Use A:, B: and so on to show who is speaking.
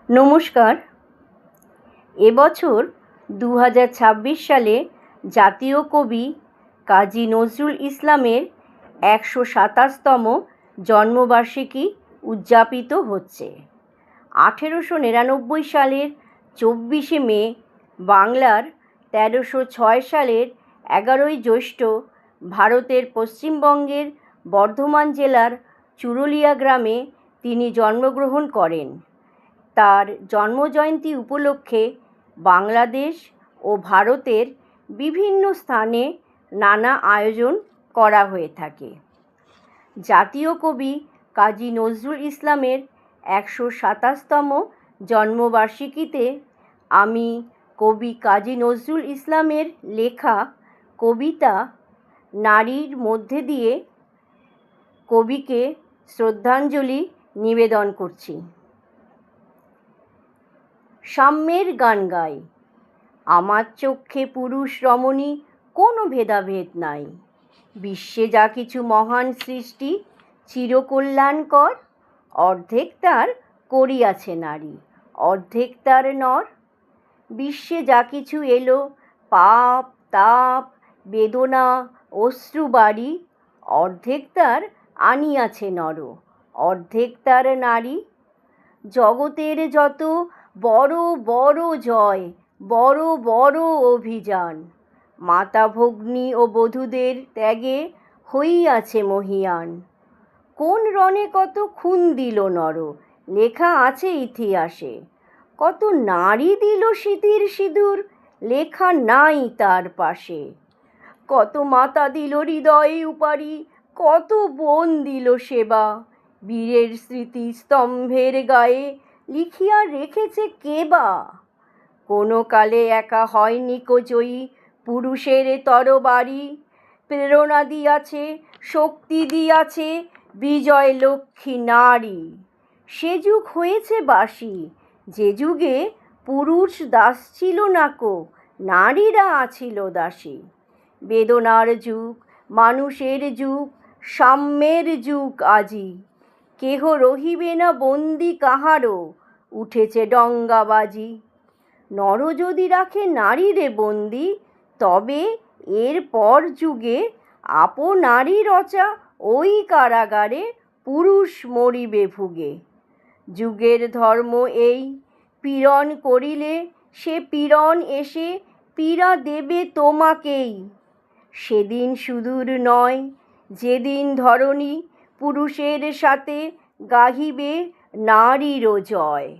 A: নমস্কার। এবছর 2026 সালে জাতীয় কবি কাজী নজরুল ইসলামের 127তম জন্মবার্ষিকী উদযাপিত হচ্ছে। 1899 সালের 24শে মে বাংলার 1306 সালের 11ই জ্যৈষ্ঠ ভারতের পশ্চিমবঙ্গের বর্ধমান জেলার চুরুলিয়া গ্রামে তিনি জন্মগ্রহণ করেন। তার জন্মজয়ন্তী উপলক্ষে বাংলাদেশ ও ভারতের বিভিন্ন স্থানে নানা আয়োজন করা হয়ে থাকে। জাতীয় কবি কাজী নজরুল ইসলামের 127তম জন্মবার্ষিকীতে আমি কবি কাজী নজরুল ইসলামের লেখা কবিতা নারীর মধ্যে দিয়ে কবিকে শ্রদ্ধাঞ্জলি নিবেদন করছি। সাম্যের গান গাই, আমার চক্ষে পুরুষ রমণী কোনো ভেদাভেদ নাই। বিশ্বে যা কিছু মহান সৃষ্টি চিরকল্যাণকর, অর্ধেক তার করিয়াছে নারী, অর্ধেক তার নর। বিশ্বে যা কিছু এলো পাপ তাপ বেদনা অশ্রুবারি, অর্ধেক তার আনিয়াছে নর, অর্ধেক তার নারী। জগতের যত বড় বড় জয়, বড় বড় অভিযান, মাতা ভগ্নী ও বধূদের ত্যাগে হইয়াছে মহীয়ান। কোন রণে কত খুন দিল নর, লেখা আছে ইতিহাসে। কত নারী দিল সিঁথির সিঁদুর, লেখা নাই তার পাশে। কত মাতা দিল হৃদয়ে উপারি, কত বোন দিল সেবা। বীরের স্মৃতি স্তম্ভের গায়ে লিখিয়া রেখেছে কেবা। কোনো কালে একা হয়নি কো জয়ী, পুরুষের তরবারি। প্রেরণা দিয়াছে শক্তি দিয়াছে বিজয় লক্ষ্মী নারী। সে যুগ হয়েছে বাসি, যে যুগে পুরুষ দাস ছিল না কো, নারীরা আছিল দাসী। বেদনার যুগ, মানুষের যুগ, সাম্যের যুগ আজি। কেহ রহিবে না বন্দি কাহারও, উঠেছে ডঙ্গাবাজি। নর যদি রাখে নারীরে বন্দি, তবে এর পর যুগে আপনারই রচা ওই কারাগারে পুরুষ মরিবে ভুগে। যুগের ধর্ম এই, পীড়ন করিলে সে পীড়ন এসে পীড়া দেবে তোমাকেই। সেদিন সুদূর নয় যেদিন ধরণী পুরুষের সাথে গাহিবে নারীরও জয়।